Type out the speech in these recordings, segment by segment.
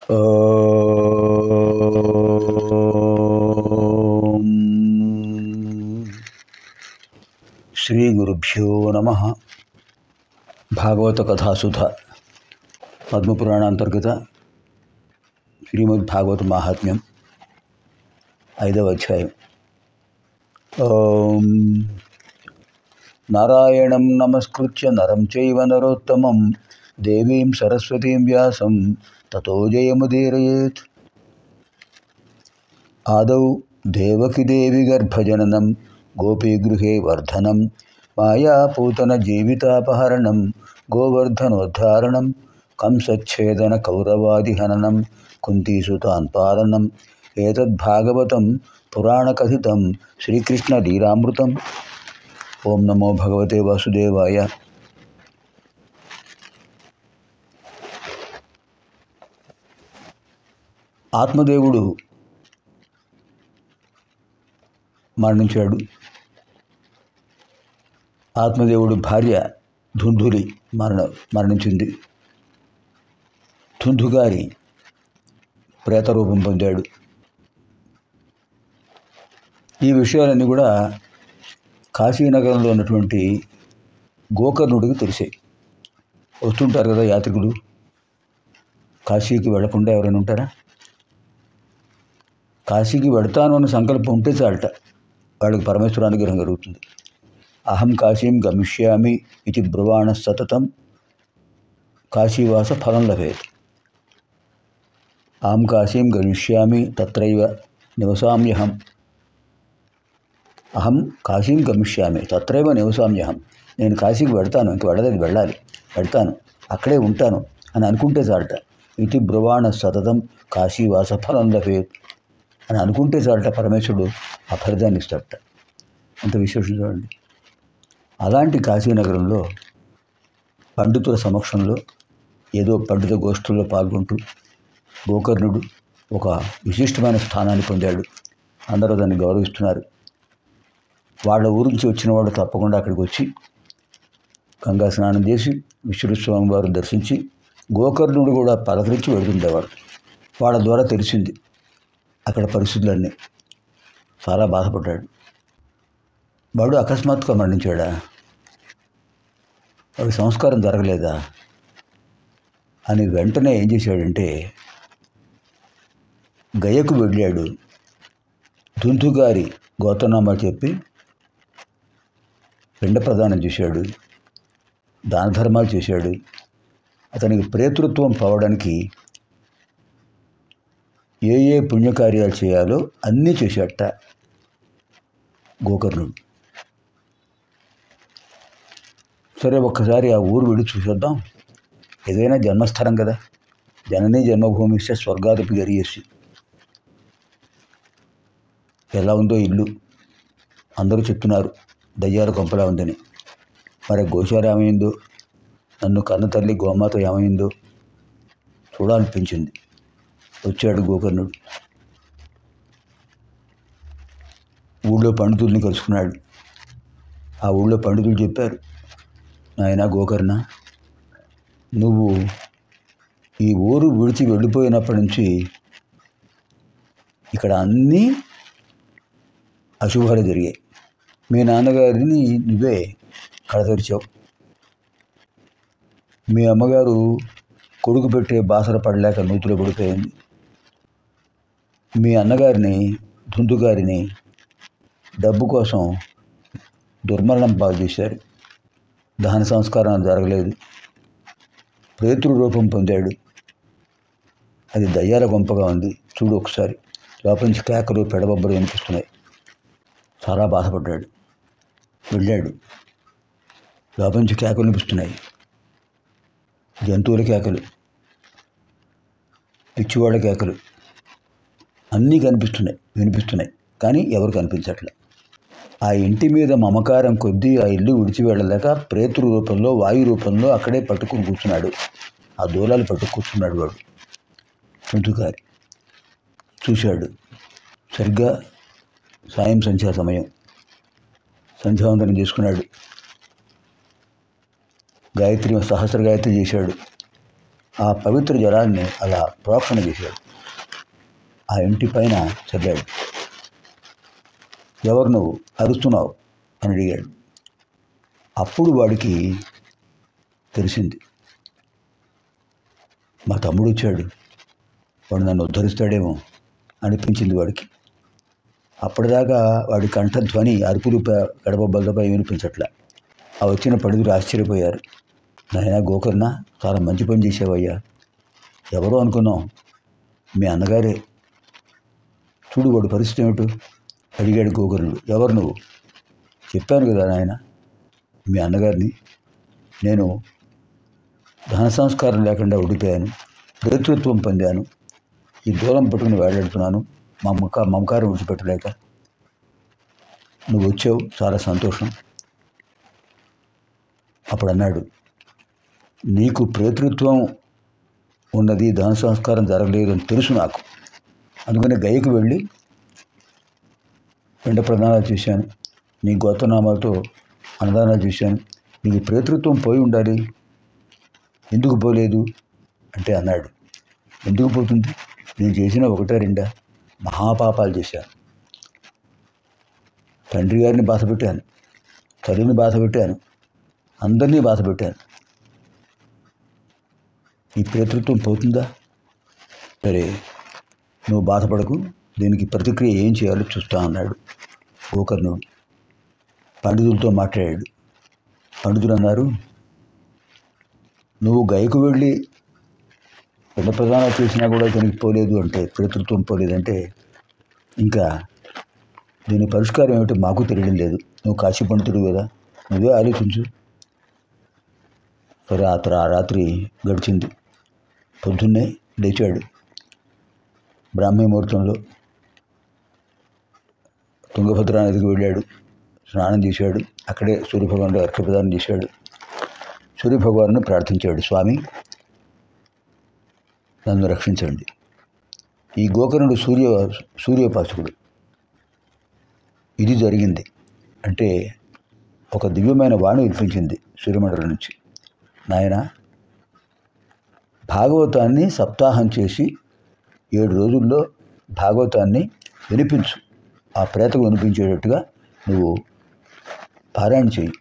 ఓం శ్రీ గురుభ్యో నమః. భాగవత కథాసుధ పద్మపురాణాంతర్గత శ్రీమద్భాగవత మాహాత్మ్యం 5వ అధ్యాయం. ఓం నారాయణం నమస్కృత్య నరం చైవ నరోత్తమం దేవీం సరస్వతీం వ్యాసం తతో జయముదీరయేత్. ఆదౌ దేవకీదేవి గర్భజననం గోపీగృహే వర్ధనం మాయాపూతన జీవితాపహరణం గోవర్ధనోద్ధారణం కంసచ్ఛేదన కౌరవాదిహననం కుంతీసుతాన్ పాలనం ఏతద్భాగవతం పురాణకథితం శ్రీకృష్ణలీలామృతం. ఓం నమో భగవతే వాసుదేవాయ. ఆత్మదేవుడు మరణించాడు. ఆత్మదేవుడు భార్య ధుంధులి మరణించింది. ధుంధుగారి ప్రేతరూపం పొందాడు. ఈ విషయాలన్నీ కూడా కాశీనగరంలో ఉన్నటువంటి గోకర్ణుడికి తెలిసాయి. వస్తుంటారు కదా యాత్రికులు, కాశీకి వెళ్లకుండా ఎవరైనా ఉంటారా? కాశీకి వెడతాను అన్న సంకల్పం ఉంటే చాలట, వాళ్ళకి పరమేశ్వరానుగ్రహం జరుగుతుంది. అహం కాశీం గమిష్యామి ఇది బ్రువాణ సతతం కాశీవాస ఫలం లభేత్. అహం కాశీం గమిష్యామి తత్రైవ నివసామ్యహం. అహం కాశీం గమిష్యామి తత్రైవ నివసామ్యహం. నేను కాశీకి వెడతాను, ఇంక వెడతాను, అక్కడే ఉంటాను అని అనుకుంటే చాలట. ఇది బ్రువాణ సతతం కాశీవాస ఫలం లభేత్ అని అనుకుంటే చాలట, పరమేశ్వరుడు ఆ ఫలితాన్ని ఇస్తాడట. అంత విశేషం చూడండి. అలాంటి కాశీనగరంలో పండితుల సమక్షంలో ఏదో పండిత గోష్ఠుల్లో పాల్గొంటూ గోకర్ణుడు ఒక విశిష్టమైన స్థానాన్ని పొందాడు. అందరూ దాన్ని గౌరవిస్తున్నారు. వాళ్ళ ఊరి నుంచి వచ్చిన వాళ్ళు తప్పకుండా అక్కడికి వచ్చి గంగా స్నానం చేసి విష్ణుస్వామి వారిని దర్శించి గోకర్ణుడు కూడా పలకరించి వెళుతుండేవాడు. వాళ్ళ ద్వారా తెలిసింది అక్కడ పరిస్థితులన్నీ. చాలా బాధపడ్డాడు. వాడు అకస్మాత్తుగా మరణించాడా? వాడి సంస్కారం జరగలేదా అని వెంటనే ఏం చేశాడంటే గయకు వెళ్ళాడు. ధుంధుగారి గోత్రనామా చెప్పి పిండ ప్రదానం చేశాడు, దాన ధర్మాలు చేశాడు. అతనికి ప్రేతృత్వం పోవడానికి ఏ ఏ పుణ్యకార్యాలు చేయాలో అన్నీ చేశాడట గోకర్ణుడు. సరే, ఒక్కసారి ఆ ఊరు విడి చూసేద్దాం. ఏదైనా జన్మస్థలం కదా, జననీ జన్మభూమిస్తే స్వర్గాదపి గరియేసి. ఎలా ఉందో ఇల్లు, అందరూ చెప్తున్నారు దయ్యాల కొంపలా ఉందని. మరి గోశాల ఏమైందో, నన్ను కన్న తల్లి గోమాత ఏమైందో చూడాలనిపించింది. వచ్చాడు గోకర్ణుడు. ఊళ్ళో పండితుల్ని కలుసుకున్నాడు. ఆ ఊళ్ళో పండితులు చెప్పారు, నాయనా గోకర్ణ, నువ్వు ఈ ఊరు విడిచి వెళ్ళిపోయినప్పటి నుంచి ఇక్కడ అన్నీ అశుభాలు జరిగాయి. మీ నాన్నగారిని నువ్వే కడతెరిచావు. మీ అమ్మగారు కొడుకు పెట్టే బాసర పడలేక నూతులో పడిపోయింది. మీ అన్నగారిని ధుందుగారిని డబ్బు కోసం దుర్మరణం పాలు చేశారు. దహన సంస్కారం జరగలేదు. ప్రేతృ రూపం పొందాడు. అది దయ్యాల గొంపగా ఉంది. చూడు ఒకసారి, లోపల నుంచి కేకలు పెడబొబ్బలు వినిపిస్తున్నాయి. చాలా బాధపడ్డాడు. వెళ్ళాడు. లోపల నుంచి కేకలు వినిపిస్తున్నాయి. జంతువుల కేకలు, పిచ్చివాళ్ళ కేకలు అన్నీ వినిపిస్తున్నాయి. కానీ ఎవరు కనిపించట్లే. ఆ ఇంటి మీద మమకారం కొద్దీ ఆ ఇల్లు విడిచి వెళ్ళలేక ప్రేతృ రూపంలో, వాయు రూపంలో అక్కడే పట్టుకుని కూర్చున్నాడు. ఆ దూలాలు పట్టుకు కూర్చున్నాడు వాడు. చుంచుకారి చూశాడు. సరిగ్గా సాయం సంధ్యా సమయం. సంధ్యావందనం చేసుకున్నాడు. సహస్ర గాయత్రి చేశాడు. ఆ పవిత్ర జలాన్ని అలా ప్రోక్షణ చేశాడు. ఆ ఇంటి పైన చల్లాడు. ఎవరు నువ్వు అరుస్తున్నావు అని అడిగాడు. అప్పుడు వాడికి తెలిసింది, మా తమ్ముడు వచ్చాడు, వాడు నన్ను ఉద్ధరిస్తాడేమో అనిపించింది వాడికి. అప్పటిదాకా వాడి కంఠధ్వని అరుపులు గడప బల్లపై వినిపించట్లా. ఆ వచ్చిన పడుగురు ఆశ్చర్యపోయారు. నాయనా గోకర్ణ, చాలా మంచి పని చేసావయ్యా. ఎవరో అనుకున్నాం, మీ అన్నగారే. చూడు వాడి పరిస్థితి ఏమిటో అడిగాడు గోకర్ణుడు. ఎవరు నువ్వు? చెప్పాను కదా నాయన, మీ అన్నగారిని. నేను ధన సంస్కారం లేకుండా ఉండిపోయాను, ప్రేతృత్వం పొందాను, ఈ దూరం పట్టుకుని వేలాడుతున్నాను, మమకారం విడిచిపెట్టలేక. నువ్వు వచ్చావు, చాలా సంతోషం. అప్పుడు అన్నాడు, నీకు ప్రేతృత్వం ఉన్నది, ధన సంస్కారం జరగలేదు అని తెలుసు నాకు. అందుకని గయకు వెళ్ళి పిండ ప్రదానాలు చేశాను, నీ గోత్రనామాలతో అన్నదానాలు చేశాను. నీకు ప్రేతృత్వం పోయి ఉండాలి, ఎందుకు పోలేదు అంటే అన్నాడు, ఎందుకు పోతుంది? నేను చేసిన ఒకటే రెండా మహాపాపాలు చేశాను. తండ్రి గారిని బాధ పెట్టాను, తల్లిని బాధ పెట్టాను, అందరినీ బాధ పెట్టాను. ఈ ప్రేతృత్వం పోతుందా? సరే, నువ్వు బాధపడకు, దీనికి ప్రతిక్రియ ఏం చేయాలో చూస్తా అన్నాడు గోకర్ణుడు. పండితులతో మాట్లాడాడు. పండితులు అన్నారు, నువ్వు గయకు వెళ్ళి పెద్ద ప్రధానం చేసినా కూడా దీనికి పోలేదు అంటే, ప్రేతృత్వం పోలేదంటే, ఇంకా దీని పరిష్కారం ఏమిటో మాకు తెలియడం లేదు. నువ్వు కాశీ పండితుడు కదా, నువ్వే ఆలోచించు. సరే, ఆ రాత్రి గడిచింది. పొద్దున్నే లేచాడు. బ్రాహ్మీ ముహూర్తంలో తుంగభద్రా నదికి వెళ్ళాడు, స్నానం చేశాడు. అక్కడే సూర్యభగవానుడు అర్ఘ్యప్రదానం చేశాడు. సూర్యభగవాను ప్రార్థించాడు, స్వామి నన్ను రక్షించండి. ఈ గోకర్ణుడు సూర్యోపాసకుడు. ఇది జరిగింది అంటే ఒక దివ్యమైన వాణి వినిపించింది సూర్యమండలం నుంచి. నాయన, భాగవతాన్ని సప్తాహం చేసి 7 రోజుల్లో భాగవతాన్ని వినిపించు. ఆ ప్రేతకు వినిపించేటట్టుగా నువ్వు పారాయణ చేయి,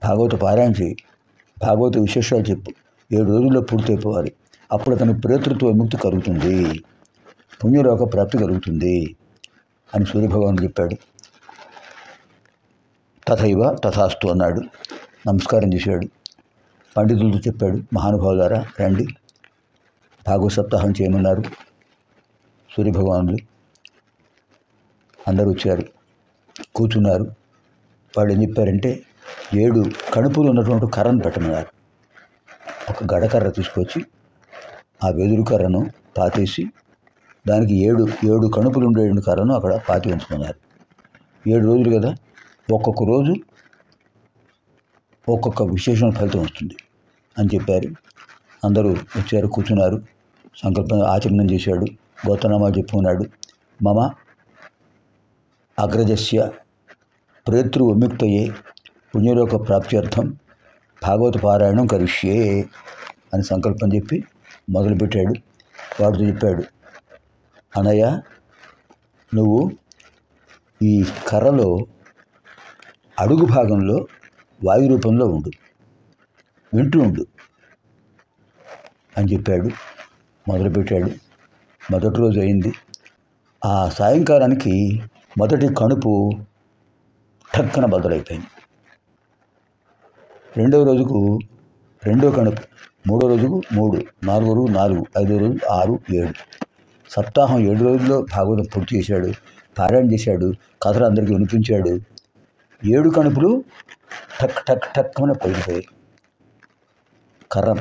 భాగవత పారాయణ చేయి, భాగవత విశేషాలు చెప్పు. 7 రోజుల్లో పూర్తయిపోవాలి. అప్పుడు అతనికి ప్రేతృత్వ విముక్తి కలుగుతుంది, పుణ్యలోక ప్రాప్తి కలుగుతుంది అని సూర్యభగవానుడు చెప్పాడు. తథైవ తథాస్తు అన్నాడు. నమస్కారం చేశాడు. పండితులతో చెప్పాడు, మహానుభావులారా రండి, భాగవత సప్తాహం చేయమన్నారు సూర్యభగవానుడు. అందరూ వచ్చారు, కూర్చున్నారు. వాళ్ళు ఏం చెప్పారంటే 7 కణుపులు ఉన్నటువంటి కర్రను పెట్టమన్నారు. ఒక గడకర్ర తీసుకొచ్చి ఆ వెదురు కర్రను పాతేసి దానికి 7 కణుపులు ఉండే కర్రను అక్కడ పాతి ఉంచుకున్నారు. 7 రోజులు కదా, ఒక్కొక్క రోజు ఒక్కొక్క విశేషమైన ఫలితం వస్తుంది అని చెప్పారు. అందరూ వచ్చారు, కూర్చున్నారు. సంకల్పం ఆచరణం చేశాడు. గోత్రనామాలు చెప్పుకున్నాడు. మమ అగ్రజస్య ప్రేతృ విముక్తయే పుణ్యలోక ప్రాప్త్యర్థం భాగవత పారాయణం కరిష్యే అని సంకల్పం చెప్పి మొదలుపెట్టాడు. వాడితో చెప్పాడు, అనయ్య, నువ్వు ఈ కర్రలో అడుగు భాగంలో వాయు రూపంలో ఉండు, వింటూ ఉండు అని చెప్పాడు. మొదలుపెట్టాడు. మొదటి రోజు అయింది. ఆ సాయంకాలానికి మొదటి కణుపు ఠక్కన బదులైపోయింది. రెండవ రోజుకు రెండో కణుపు, మూడో రోజుకు 3, 4 రోజు 4, 5 రోజు 6, 7. సప్తాహం 7 రోజుల్లో భాగవతం పూర్తి చేశాడు. పారాయణ చేశాడు. కథలు అందరికీ వినిపించాడు. 7 కణుపులు టక్ టక్ టక్ అని పగిలిపోయాయి. కర్ర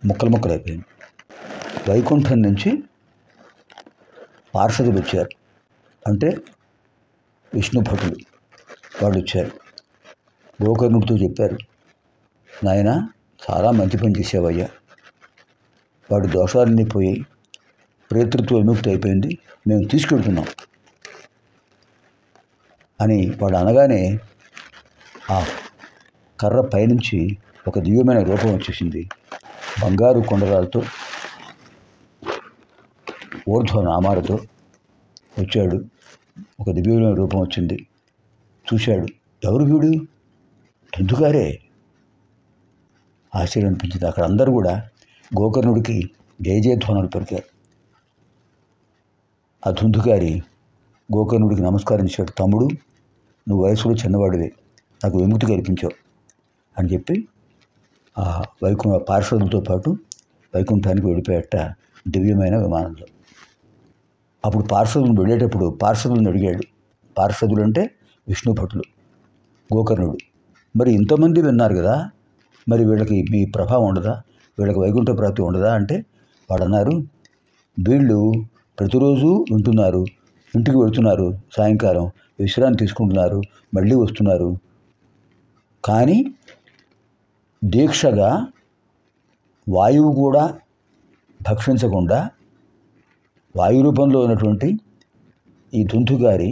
ముక్కలు ముక్కలు అయిపోయింది. వైకుంఠం నుంచి పార్షదులు వచ్చారు, అంటే విష్ణు భటులు. వాళ్ళు వచ్చారు. గోకర్ణుడితో చెప్పారు, నాయన, చాలా మంచి పని చేసావయ్యా, వాడి దోషాలన్నీ పోయి ప్రేతృత్వ విముక్తి అయిపోయింది, మేము తీసుకెళ్తున్నాం అని వాడు అనగానే ఆ కర్ర పైనుంచి ఒక దివ్యమైన రూపం వచ్చేసింది. బంగారు కొండరాలతో ఊర్ధ్వనామాలతో వచ్చాడు. ఒక దివ్యమైన రూపం వచ్చింది. చూశాడు, ఎవరు వీడు? ధుంధుకారే. ఆశ్చర్యం అనిపించింది. అక్కడ అందరూ కూడా గోకర్ణుడికి జయజయధ్వానాలు పలికారు. ఆ ధుంధుకారి గోకర్ణుడికి నమస్కరించాడు. తమ్ముడు, నువ్వు వయసులో చిన్నవాడివే, నాకు విముక్తి కల్పించావు అని చెప్పి ఆ పార్షదులతో పాటు వైకుంఠానికి వెళ్ళిపోయాట దివ్యమైన విమానంలో. అప్పుడు పార్షదులను వెళ్ళేటప్పుడు పార్షదులను అడిగాడు. పార్షదులు అంటే విష్ణు భటులు. గోకర్ణుడు, మరి ఇంతమంది విన్నారు కదా, మరి వీళ్ళకి మీ ప్రభావం ఉండదా, వీళ్ళకి వైకుంఠ ప్రాప్తి ఉండదా అంటే వాడు అన్నారు, వీళ్ళు ప్రతిరోజు వింటున్నారు, ఇంటికి వెళుతున్నారు, సాయంకాలం విశ్రాంతి తీసుకుంటున్నారు, మళ్ళీ వస్తున్నారు. కానీ దీక్షగా వాయువు కూడా భక్షించకుండా వాయు రూపంలో ఉన్నటువంటి ఈ ధుంధుగారి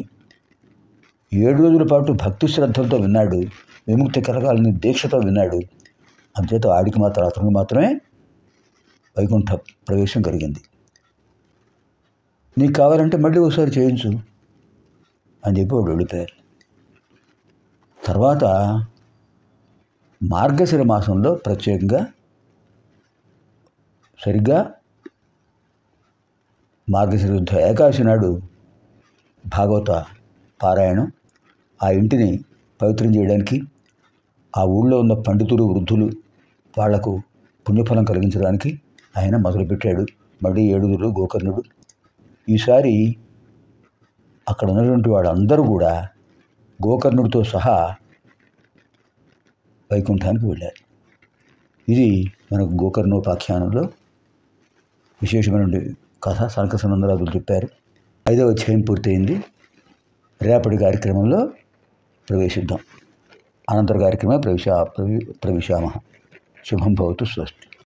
7 రోజుల పాటు భక్తి శ్రద్ధలతో విన్నాడు, విముక్తి కలగాలని దీక్షతో విన్నాడు. అంచేత ఆడికి మాత్రం, అతనికి మాత్రమే వైకుంఠ ప్రవేశం కలిగింది. నీకు కావాలంటే మళ్ళీ ఒకసారి చేయించు అని చెప్పి వాడు వెళ్ళిపోయారు. తర్వాత మార్గశిర మాసంలో ప్రత్యేకంగా సరిగ్గా మార్గశిర ఏకాదశి నాడు భాగవత పారాయణం, ఆ ఇంటిని పవిత్రం చేయడానికి, ఆ ఊళ్ళో ఉన్న పండితులు వృద్ధులు వాళ్లకు పుణ్యఫలం కలిగించడానికి ఆయన మొదలుపెట్టాడు. మళ్ళీ 7 రోజులు గోకర్ణుడు. ఈసారి అక్కడ ఉన్నటువంటి వాళ్ళందరూ కూడా గోకర్ణుడితో సహా వైకుంఠానికి వెళ్ళారు. ఇది మనకు గోకర్ణోపాఖ్యానంలో విశేషమైన కథ. సనక సనందరాజులు చెప్పారు. 5వ అధ్యాయం పూర్తయింది. రేపటి కార్యక్రమంలో ప్రవేశిద్దాం. అనంతర కార్యక్రమే ప్రవిశామః. శుభం భవతు. స్వస్తి.